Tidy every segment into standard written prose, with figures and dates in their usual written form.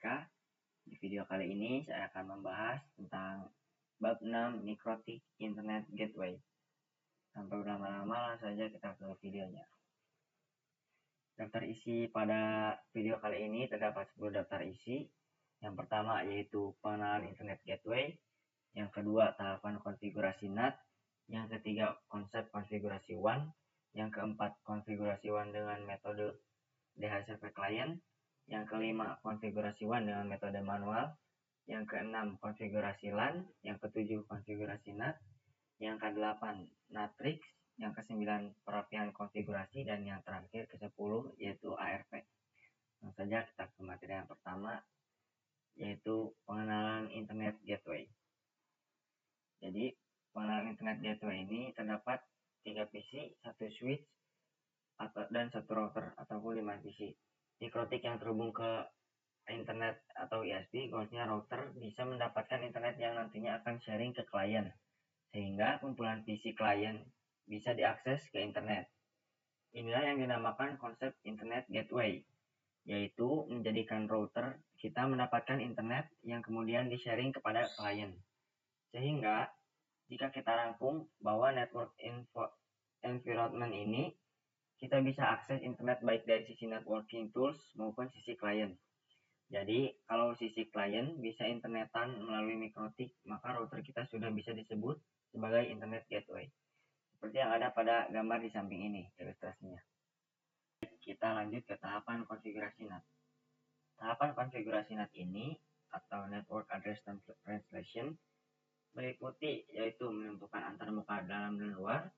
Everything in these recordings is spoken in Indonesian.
Informatika. Di video kali ini saya akan membahas tentang bab 6 Nikrotik Internet Gateway. Tanpa berlama-lama, langsung saja kita ke videonya. Daftar isi pada video kali ini terdapat 10 daftar isi. Yang pertama yaitu pengenalan Internet Gateway. Yang kedua tahapan konfigurasi NAT. Yang ketiga konsep konfigurasi WAN. Yang keempat konfigurasi WAN dengan metode DHCP client. Yang kelima konfigurasi WAN dengan metode manual. Yang keenam konfigurasi LAN. Yang ketujuh konfigurasi NAT. Yang kedelapan Natrix. Yang kesembilan perapian konfigurasi. Dan yang terakhir ke-10 yaitu ARP. Langsung saja kita ke materi yang pertama, yaitu pengenalan Internet Gateway. Jadi pengenalan Internet Gateway ini terdapat 3 PC, 1 switch, dan 1 router ataupun 5 PC. Nikrotik yang terhubung ke internet atau ISP, goalsnya router bisa mendapatkan internet yang nantinya akan sharing ke klien, sehingga kumpulan PC klien bisa diakses ke internet. Inilah yang dinamakan konsep Internet Gateway, yaitu menjadikan router kita mendapatkan internet yang kemudian di-sharing kepada klien. Sehingga jika kita rangkum bahwa network environment ini, kita bisa akses internet baik dari sisi networking tools maupun sisi klien. Jadi kalau sisi klien bisa internetan melalui Nikrotik, maka router kita sudah bisa disebut sebagai Internet Gateway. Seperti yang ada pada gambar di samping ini ilustrasinya. Kita lanjut ke tahapan konfigurasi NAT. Tahapan konfigurasi NAT ini atau Network Address Translation meliputi yaitu menentukan antarmuka dalam dan luar,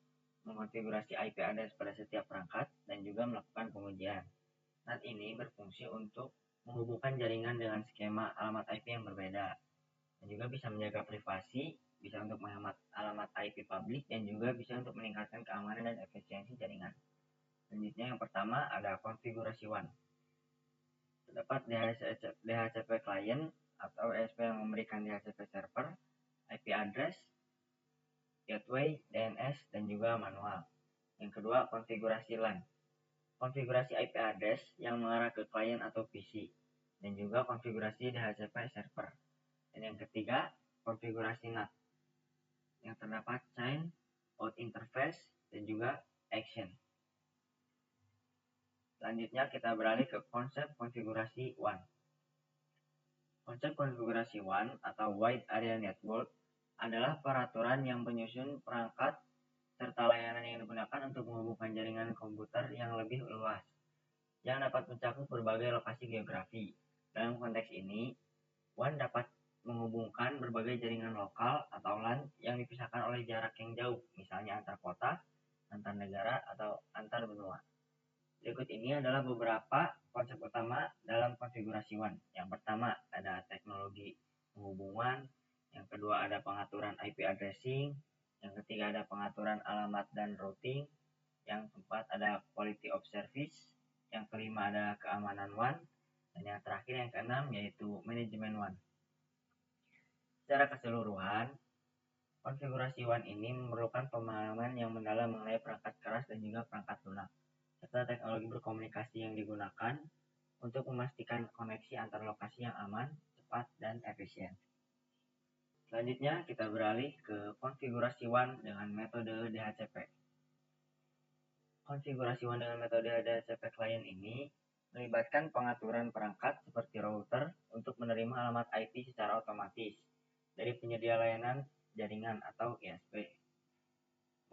mengkonfigurasi IP address pada setiap perangkat, dan juga melakukan pengujian. NAT ini berfungsi untuk menghubungkan jaringan dengan skema alamat IP yang berbeda, dan juga bisa menjaga privasi, bisa untuk menghemat alamat IP publik, dan juga bisa untuk meningkatkan keamanan dan efisiensi jaringan. Selanjutnya yang pertama ada konfigurasi WAN. Terdapat DHCP client atau ESP yang memberikan DHCP server, IP address, gateway, DNS, dan juga manual. Yang kedua, konfigurasi LAN. Konfigurasi IP address yang mengarah ke klien atau PC, dan juga konfigurasi DHCP server. Dan yang ketiga, konfigurasi NAT, yang terdapat chain, out interface, dan juga action. Selanjutnya kita beralih ke konsep konfigurasi WAN. Konsep konfigurasi WAN atau Wide Area Network adalah peraturan yang menyusun perangkat serta layanan yang digunakan untuk menghubungkan jaringan komputer yang lebih luas, yang dapat mencakup berbagai lokasi geografi. Dalam konteks ini, WAN dapat menghubungkan berbagai jaringan lokal atau LAN yang dipisahkan oleh jarak yang jauh, misalnya antar kota, antar negara, atau antar benua. Berikut ini adalah beberapa konsep utama dalam konfigurasi WAN. Yang pertama ada teknologi penghubungan, yang kedua ada pengaturan IP addressing, yang ketiga ada pengaturan alamat dan routing, yang keempat ada quality of service, yang kelima ada keamanan WAN, dan yang terakhir yang keenam yaitu manajemen WAN. Secara keseluruhan, konfigurasi WAN ini memerlukan pemahaman yang mendalam mengenai perangkat keras dan juga perangkat lunak, serta teknologi berkomunikasi yang digunakan untuk memastikan koneksi antar lokasi yang aman, cepat, dan efisien. Selanjutnya kita beralih ke konfigurasi WAN dengan metode DHCP. Konfigurasi WAN dengan metode DHCP client ini melibatkan pengaturan perangkat seperti router untuk menerima alamat IP secara otomatis dari penyedia layanan jaringan atau ISP.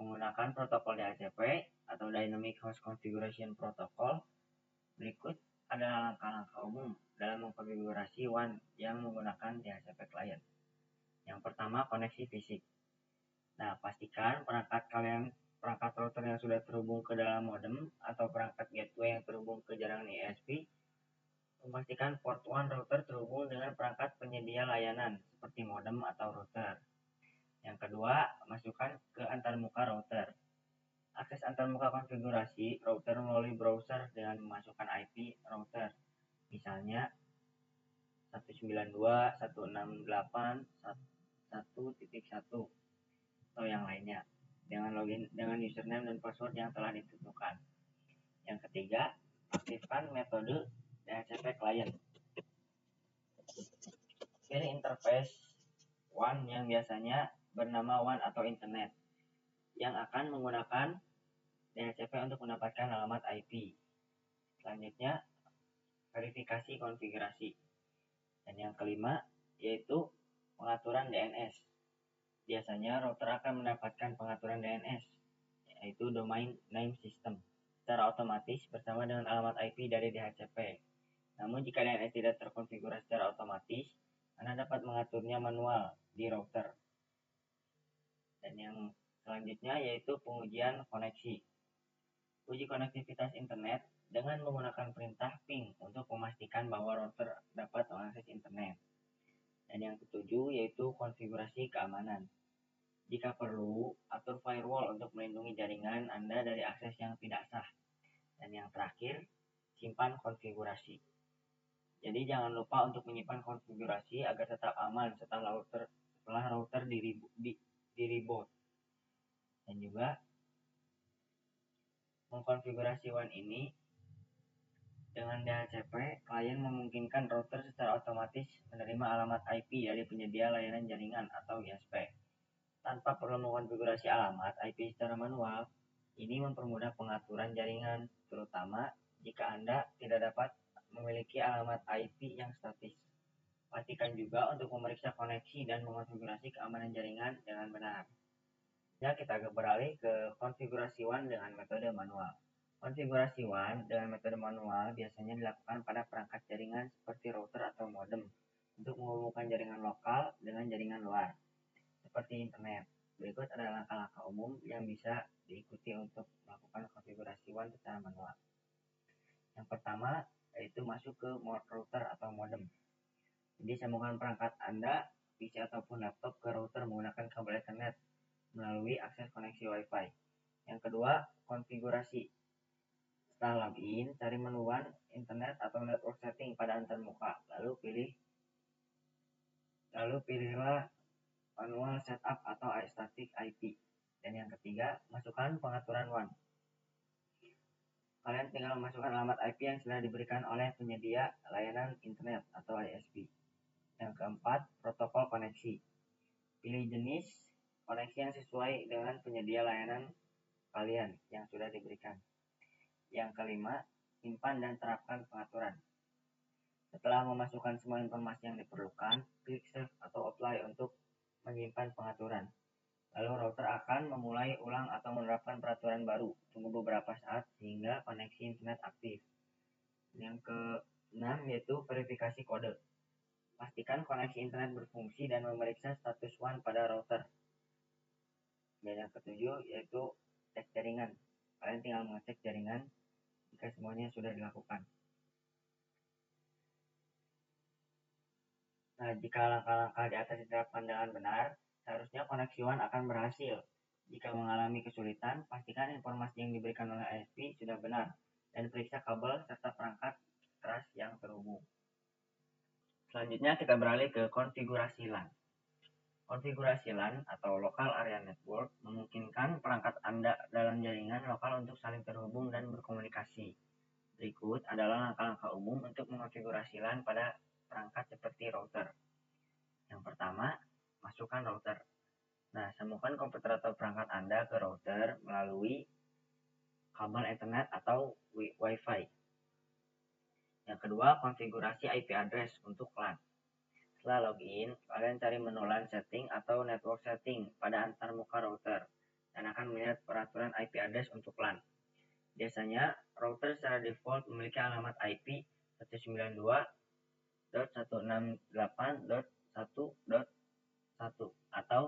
Menggunakan protokol DHCP atau Dynamic Host Configuration Protocol, berikut adalah langkah-langkah umum dalam mengkonfigurasi WAN yang menggunakan DHCP client. Yang pertama, koneksi fisik. Nah, pastikan perangkat router yang sudah terhubung ke dalam modem atau perangkat gateway yang terhubung ke jaringan ISP, memastikan port WAN router terhubung dengan perangkat penyedia layanan seperti modem atau router. Yang kedua, masukkan ke antarmuka router. Akses antarmuka konfigurasi router melalui browser dengan memasukkan IP router. Misalnya 192.168.1.1 atau yang lainnya dengan login dengan username dan password yang telah ditentukan. Yang ketiga, aktifkan metode DHCP client. pilih interface WAN yang biasanya bernama WAN atau Internet yang akan menggunakan DHCP untuk mendapatkan alamat IP. Selanjutnya, verifikasi konfigurasi. Dan yang kelima, yaitu pengaturan DNS. Biasanya router akan mendapatkan pengaturan DNS, yaitu Domain Name System, secara otomatis bersama dengan alamat IP dari DHCP. Namun jika DNS tidak terkonfigurasi secara otomatis, Anda dapat mengaturnya manual di router. Dan yang selanjutnya yaitu pengujian koneksi. Uji konektivitas internet dengan menggunakan perintah ping untuk memastikan bahwa router dapat mengakses internet. Dan yang ketujuh yaitu konfigurasi keamanan. Jika perlu, atur firewall untuk melindungi jaringan Anda dari akses yang tidak sah. Dan yang terakhir, simpan konfigurasi. Jadi jangan lupa untuk menyimpan konfigurasi agar tetap aman setelah router di-reboot. Dan juga mengkonfigurasi WAN ini dengan DHCP, klien memungkinkan router secara otomatis menerima alamat IP dari penyedia layanan jaringan atau ISP. Tanpa perlu mengkonfigurasi alamat IP secara manual, ini mempermudah pengaturan jaringan, terutama jika Anda tidak dapat memiliki alamat IP yang statis. Pastikan juga untuk memeriksa koneksi dan mengonfigurasi keamanan jaringan dengan benar. Ya, kita beralih ke konfigurasi WAN dengan metode manual. Konfigurasi WAN dengan metode manual biasanya dilakukan pada perangkat jaringan seperti router atau modem untuk menghubungkan jaringan lokal dengan jaringan luar, seperti internet. Berikut adalah langkah-langkah umum yang bisa diikuti untuk melakukan konfigurasi WAN secara manual. Yang pertama, yaitu masuk ke mode router atau modem. Jadi sambungkan perangkat Anda, PC ataupun laptop ke router menggunakan kabel Ethernet melalui akses koneksi Wi-Fi. Yang kedua, konfigurasi. Setelah login, cari menu WAN, internet atau network setting pada antarmuka. Lalu pilihlah manual setup atau static IP. Dan yang ketiga, masukkan pengaturan WAN. Kalian tinggal memasukkan alamat IP yang sudah diberikan oleh penyedia layanan internet atau ISP. Yang keempat, protokol koneksi. Pilih jenis koneksi yang sesuai dengan penyedia layanan kalian yang sudah diberikan. Yang kelima, simpan dan terapkan pengaturan. Setelah memasukkan semua informasi yang diperlukan, klik save atau apply untuk menyimpan pengaturan. Lalu router akan memulai ulang atau menerapkan peraturan baru. Tunggu beberapa saat sehingga koneksi internet aktif. Yang keenam yaitu verifikasi kode. Pastikan koneksi internet berfungsi dan memeriksa status WAN pada router. Dan yang ketujuh yaitu cek jaringan. Kalian tinggal mengecek jaringan jika semuanya sudah dilakukan. Nah, jika langkah-langkah di atas diterapkan dengan benar, seharusnya koneksi WAN akan berhasil. Jika mengalami kesulitan, pastikan informasi yang diberikan oleh ISP sudah benar dan periksa kabel serta perangkat keras yang terhubung. Selanjutnya kita beralih ke konfigurasi LAN. Konfigurasi LAN atau Local Area Network memungkinkan perangkat Anda dalam jaringan lokal untuk saling terhubung dan berkomunikasi. Berikut adalah langkah-langkah umum untuk mengonfigurasi LAN pada perangkat seperti router. Yang pertama, masukkan router. Nah, sambungkan komputer atau perangkat Anda ke router melalui kabel Ethernet atau Wi-Fi. Yang kedua, konfigurasi IP address untuk LAN. Setelah login, kalian cari menu LAN setting atau network setting pada antarmuka router dan akan melihat peraturan IP address untuk LAN. Biasanya, router secara default memiliki alamat IP 192.168.1.1 atau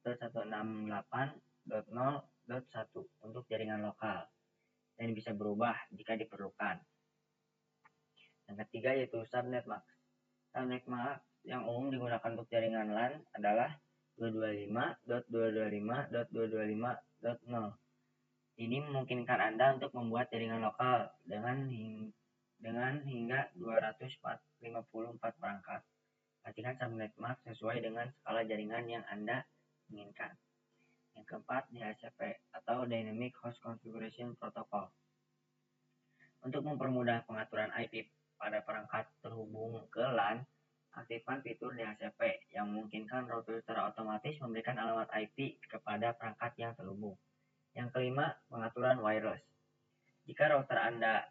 192.168.0.1 untuk jaringan lokal dan bisa berubah jika diperlukan. Yang ketiga yaitu subnet max. Subnet max yang umum digunakan untuk jaringan LAN adalah 225.225.225.0. Ini memungkinkan Anda untuk membuat jaringan lokal dengan hingga 254 perangkat. Pastikan subnet max sesuai dengan skala jaringan yang Anda inginkan. Yang keempat, DHCP atau Dynamic Host Configuration Protocol. Untuk mempermudah pengaturan IP pada perangkat terhubung ke LAN, aktifkan fitur DHCP yang memungkinkan router secara otomatis memberikan alamat IP kepada perangkat yang terhubung. Yang kelima, pengaturan wireless. Jika router Anda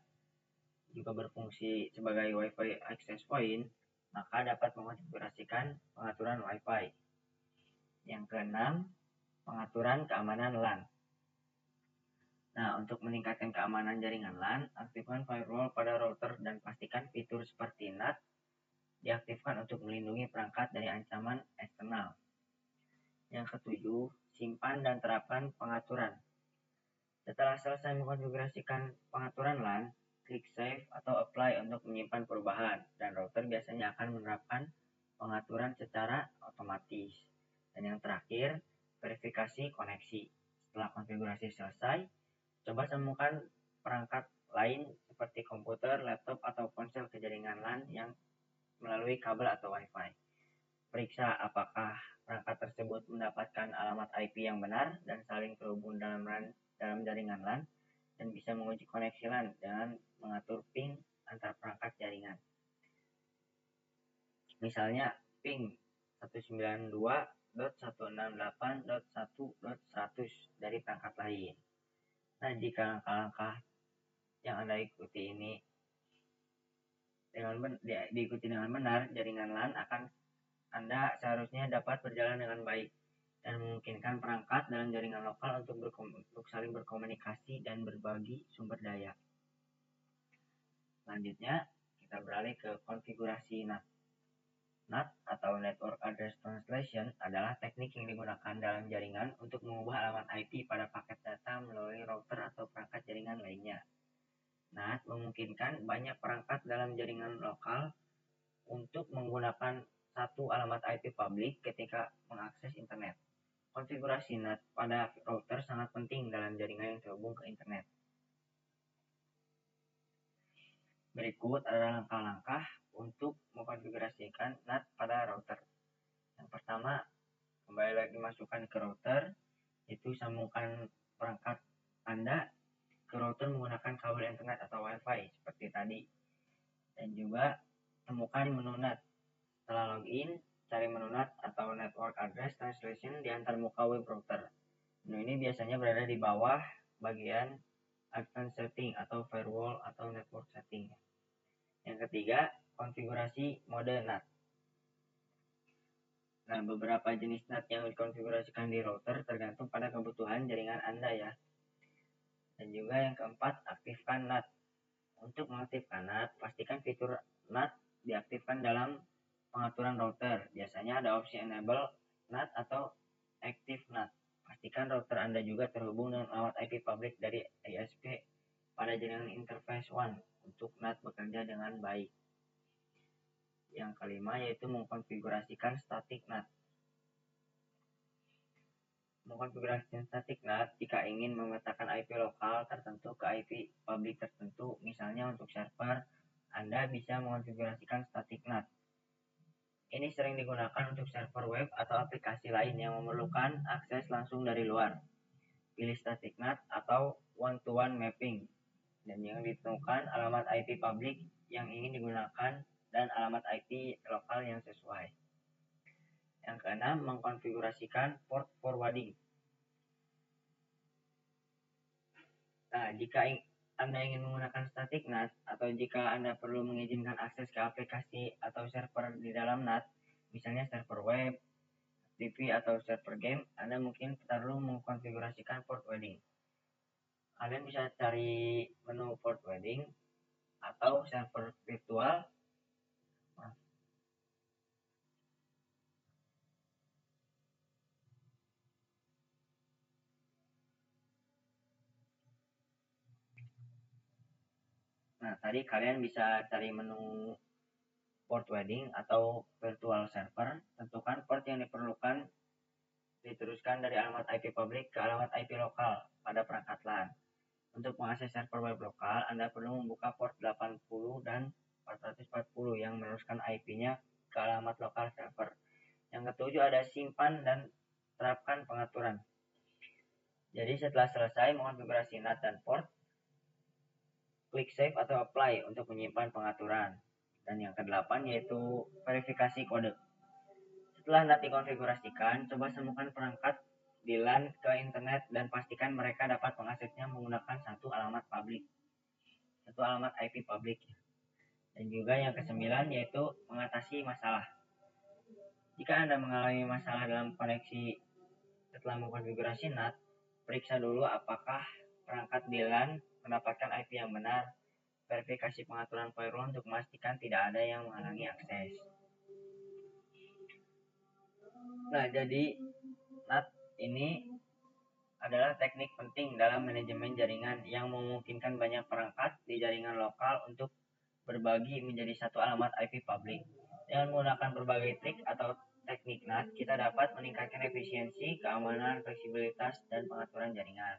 juga berfungsi sebagai Wi-Fi access point, maka dapat mengonfigurasikan pengaturan Wi-Fi. Yang keenam, pengaturan keamanan LAN. Nah, untuk meningkatkan keamanan jaringan LAN, aktifkan firewall pada router dan pastikan fitur seperti NAT diaktifkan untuk melindungi perangkat dari ancaman eksternal. Yang ketujuh, simpan dan terapkan pengaturan. Setelah selesai mengkonfigurasikan pengaturan LAN, klik Save atau Apply untuk menyimpan perubahan, dan router biasanya akan menerapkan pengaturan secara otomatis. Dan yang terakhir, verifikasi koneksi. Setelah konfigurasi selesai, coba temukan perangkat lain seperti komputer, laptop, atau ponsel ke jaringan LAN yang melalui kabel atau Wi-Fi. Periksa apakah perangkat tersebut mendapatkan alamat IP yang benar dan saling terhubung dalam jaringan LAN, dan bisa menguji koneksi LAN dengan mengatur ping antar perangkat jaringan. Misalnya ping 192.168.1.100 dari perangkat lain. Nah, jika langkah-langkah yang Anda ikuti ini diikuti dengan benar, jaringan LAN akan Anda seharusnya dapat berjalan dengan baik dan memungkinkan perangkat dalam jaringan lokal untuk saling berkomunikasi dan berbagi sumber daya. Selanjutnya, kita beralih ke konfigurasi NAT. NAT atau Network Address Translation adalah teknik yang digunakan dalam jaringan untuk mengubah alamat IP pada paket data melalui router atau perangkat jaringan lainnya. NAT memungkinkan banyak perangkat dalam jaringan lokal untuk menggunakan satu alamat IP publik ketika mengakses internet. Konfigurasi NAT pada router sangat penting dalam jaringan yang terhubung ke internet. Berikut adalah langkah-langkah untuk mengkonfigurasikan NAT pada router. Yang pertama, kembali lagi masukkan ke router, itu sambungkan perangkat Anda ke router menggunakan kabel internet atau Wi-Fi seperti tadi. Dan juga temukan menu NAT. Setelah login, cari menu NAT atau Network Address Translation di antar muka web router. Menu ini biasanya berada di bawah bagian Advanced Setting atau Firewall atau Network Setting. Yang ketiga, konfigurasi mode NAT. Nah, beberapa jenis NAT yang dikonfigurasikan di router tergantung pada kebutuhan jaringan Anda ya. Dan juga yang keempat, aktifkan NAT. Untuk mengaktifkan NAT, pastikan fitur NAT diaktifkan dalam pengaturan router. Biasanya ada opsi Enable NAT atau Active NAT. Pastikan router Anda juga terhubung dengan alamat IP publik dari ISP pada jaringan interface 1 untuk NAT bekerja dengan baik. Yang kelima yaitu mengkonfigurasikan static NAT. Mengkonfigurasikan static NAT jika ingin memetakan IP lokal tertentu ke IP publik tertentu, misalnya untuk server, Anda bisa mengonfigurasikan static NAT. Ini sering digunakan untuk server web atau aplikasi lain yang memerlukan akses langsung dari luar. Pilih static NAT atau one-to-one mapping, dan yang ditemukan alamat IP publik yang ingin digunakan dan alamat IP lokal yang sesuai. Yang keenam, mengkonfigurasikan port forwarding. Nah, jika Anda ingin menggunakan static NAT atau jika Anda perlu mengizinkan akses ke aplikasi atau server di dalam NAT, misalnya server web, TV atau server game, Anda mungkin perlu mengkonfigurasikan port forwarding. Kalian bisa cari menu port forwarding atau server virtual. Nah, tadi kalian bisa cari menu port forwarding atau virtual server. Tentukan port yang diperlukan diteruskan dari alamat IP publik ke alamat IP lokal pada perangkat LAN. Untuk mengakses server web lokal, Anda perlu membuka port 80 dan 440 yang meneruskan IP-nya ke alamat lokal server. Yang ketujuh ada simpan dan terapkan pengaturan. Jadi setelah selesai mengonfigurasi NAT dan port, klik Save atau Apply untuk menyimpan pengaturan. Dan yang ke-8 yaitu verifikasi kode. Setelah NAT dikonfigurasikan, coba sambungkan perangkat di LAN ke internet dan pastikan mereka dapat mengaksesnya menggunakan satu alamat IP publik. Dan juga yang ke-9 yaitu mengatasi masalah. Jika Anda mengalami masalah dalam koneksi setelah mengkonfigurasi NAT, periksa dulu apakah perangkat di LAN mendapatkan IP yang benar. Verifikasi pengaturan firewall untuk memastikan tidak ada yang menghalangi akses. Nah, jadi NAT ini adalah teknik penting dalam manajemen jaringan yang memungkinkan banyak perangkat di jaringan lokal untuk berbagi menjadi satu alamat IP publik. Dengan menggunakan berbagai trik atau teknik NAT, kita dapat meningkatkan efisiensi, keamanan, fleksibilitas, dan pengaturan jaringan.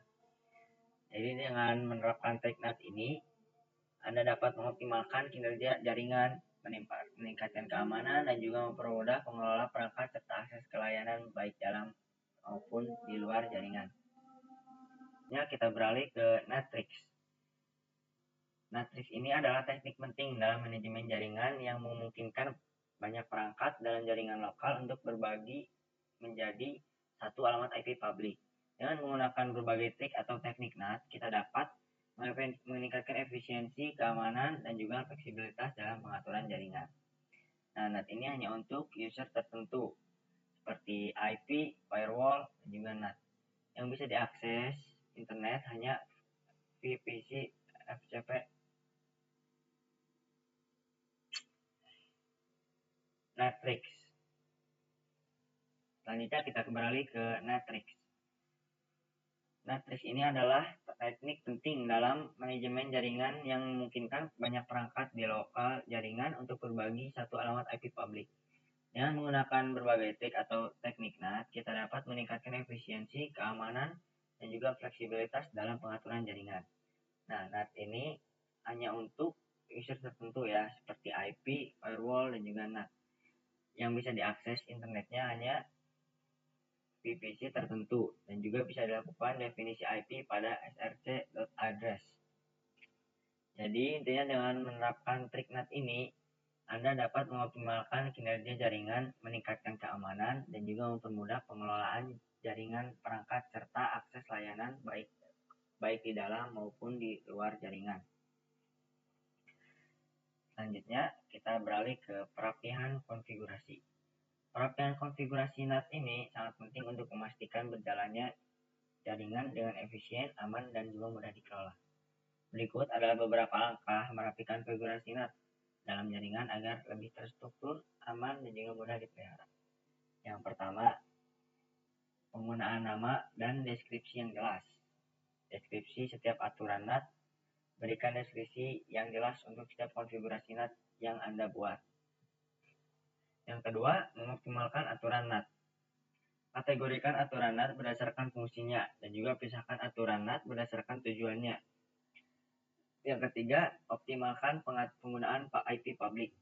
Jadi dengan menerapkan trik NAT ini, Anda dapat mengoptimalkan kinerja jaringan, meningkatkan keamanan, dan juga mempermudah pengelola perangkat serta akses ke layanan baik dalam maupun di luar jaringan. Ya, kita beralih ke NATRIX. NATRIX ini adalah teknik penting dalam manajemen jaringan yang memungkinkan banyak perangkat dalam jaringan lokal untuk berbagi menjadi satu alamat IP publik. Dengan menggunakan berbagai trik atau teknik NAT, kita dapat meningkatkan efisiensi, keamanan, dan juga fleksibilitas dalam pengaturan jaringan. Nah, NAT ini hanya untuk user tertentu, seperti IP, firewall, dan juga NAT. Yang bisa diakses internet hanya VPC, FTP, NATRIX. Selanjutnya kita kembali ke NATRIX. NATRIX ini adalah teknik penting dalam manajemen jaringan yang memungkinkan banyak perangkat di lokal jaringan untuk berbagi satu alamat IP publik. Dengan menggunakan berbagai trik atau teknik NAT, kita dapat meningkatkan efisiensi, keamanan, dan juga fleksibilitas dalam pengaturan jaringan. Nah, NAT ini hanya untuk user tertentu ya, seperti IP, firewall, dan juga NAT. Yang bisa diakses internetnya hanya VPC tertentu dan juga bisa dilakukan definisi IP pada src.address. Jadi intinya dengan menerapkan trik NAT ini, Anda dapat mengoptimalkan kinerja jaringan, meningkatkan keamanan, dan juga mempermudah pengelolaan jaringan perangkat serta akses layanan baik di dalam maupun di luar jaringan. Selanjutnya kita beralih ke perapihan konfigurasi. Perapihan konfigurasi NAT ini sangat penting untuk memastikan berjalannya jaringan dengan efisien, aman, dan juga mudah dikelola. Berikut adalah beberapa langkah merapikan konfigurasi NAT dalam jaringan agar lebih terstruktur, aman, dan juga mudah dipelihara. Yang pertama, penggunaan nama dan deskripsi yang jelas. Deskripsi setiap aturan NAT, berikan deskripsi yang jelas untuk setiap konfigurasi NAT yang Anda buat. Yang kedua, mengoptimalkan aturan NAT. Kategorikan aturan NAT berdasarkan fungsinya dan juga pisahkan aturan NAT berdasarkan tujuannya. Yang ketiga, optimalkan penggunaan IP public.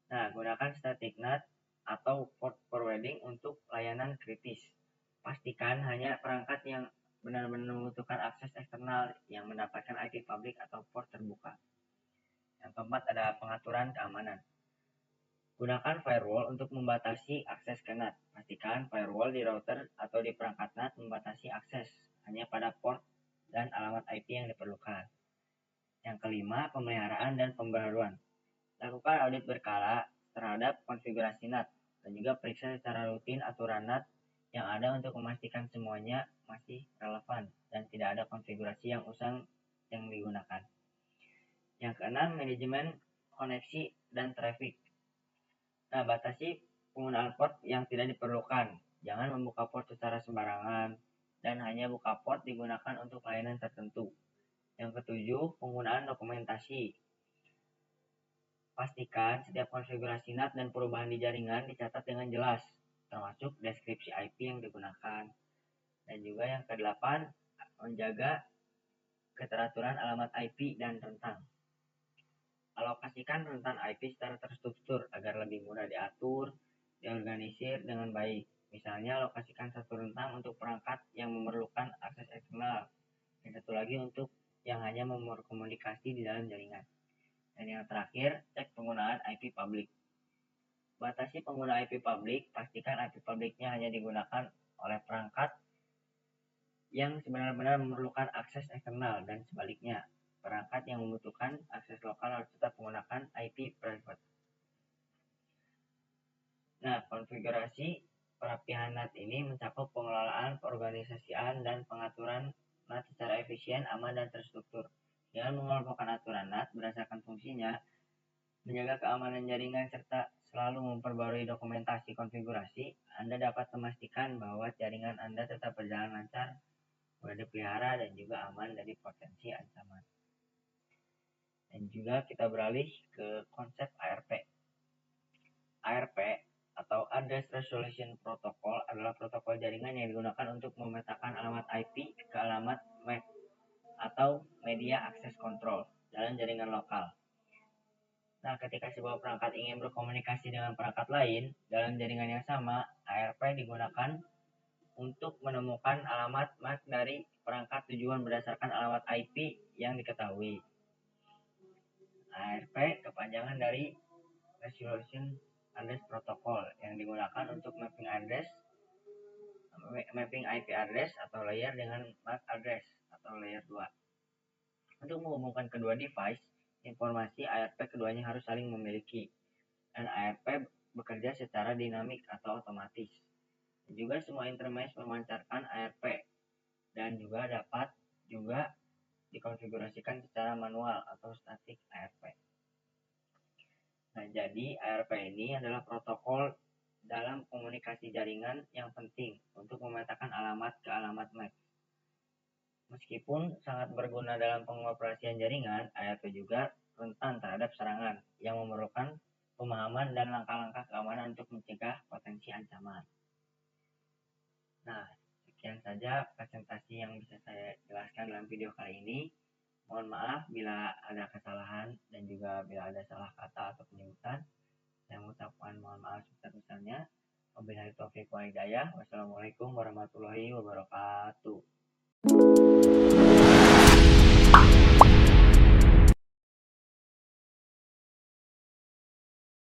Nah, gunakan static NAT atau port forwarding untuk layanan kritis. Pastikan hanya perangkat yang benar-benar membutuhkan akses eksternal yang mendapatkan IP public atau port terbuka. Yang keempat ada pengaturan keamanan. Gunakan firewall untuk membatasi akses ke NAT. Pastikan firewall di router atau di perangkat NAT membatasi akses hanya pada port dan alamat IP yang diperlukan. Yang kelima, pemeliharaan dan pembaruan. Lakukan audit berkala terhadap konfigurasi NAT dan juga periksa secara rutin aturan NAT yang ada untuk memastikan semuanya masih relevan dan tidak ada konfigurasi yang usang yang digunakan. Yang keenam, manajemen koneksi dan traffic. Nah, batasi penggunaan port yang tidak diperlukan. Jangan membuka port secara sembarangan dan hanya buka port digunakan untuk layanan tertentu. Yang ketujuh, penggunaan dokumentasi. Pastikan setiap konfigurasi NAT dan perubahan di jaringan dicatat dengan jelas, termasuk deskripsi IP yang digunakan. Dan juga yang kedelapan, menjaga keteraturan alamat IP dan rentang. Alokasikan rentan IP secara terstruktur agar lebih mudah diatur, diorganisir dengan baik. Misalnya, alokasikan satu rentang untuk perangkat yang memerlukan akses eksternal, dan satu lagi untuk yang hanya berkomunikasi di dalam jaringan. Dan yang terakhir, cek penggunaan IP public. Batasi pengguna IP public, pastikan IP publicnya hanya digunakan oleh perangkat yang sebenarnya memerlukan akses eksternal dan sebaliknya. Perangkat yang membutuhkan akses lokal harus tetap menggunakan IP private. Nah, konfigurasi perapian NAT ini mencakup pengelolaan, perorganisasian, dan pengaturan NAT secara efisien, aman, dan terstruktur. Dengan mengelompokkan aturan NAT berdasarkan fungsinya, menjaga keamanan jaringan, serta selalu memperbarui dokumentasi konfigurasi, Anda dapat memastikan bahwa jaringan Anda tetap berjalan lancar, mudah dipelihara, dan juga aman dari potensi ancaman. Dan juga kita beralih ke konsep ARP. ARP atau Address Resolution Protocol adalah protokol jaringan yang digunakan untuk memetakan alamat IP ke alamat MAC atau Media Access Control dalam jaringan lokal. Nah, ketika sebuah perangkat ingin berkomunikasi dengan perangkat lain dalam jaringan yang sama, ARP digunakan untuk menemukan alamat MAC dari perangkat tujuan berdasarkan alamat IP yang diketahui. ARP kepanjangan dari Resolution Address Protocol yang digunakan untuk mapping IP address atau layer dengan MAC address atau layer 2. Untuk menghubungkan kedua device, informasi ARP keduanya harus saling memiliki, dan ARP bekerja secara dinamik atau otomatis. Juga semua intermesh memancarkan ARP dan juga dapat dikonfigurasikan secara manual atau static ARP. Nah, jadi ARP ini adalah protokol dalam komunikasi jaringan yang penting untuk memetakan alamat ke alamat MAC. Meskipun sangat berguna dalam pengoperasian jaringan, ARP juga rentan terhadap serangan yang memerlukan pemahaman dan langkah-langkah keamanan untuk mencegah potensi ancaman. Nah, sekian saja presentasi yang bisa saya jelaskan dalam video kali ini. Mohon maaf bila ada kesalahan dan juga bila ada salah kata atau penyebutan. Saya mengucapkan mohon maaf sebesar-besarnya. Wabillahi taufiq wal hidayah. Wassalamualaikum warahmatullahi wabarakatuh.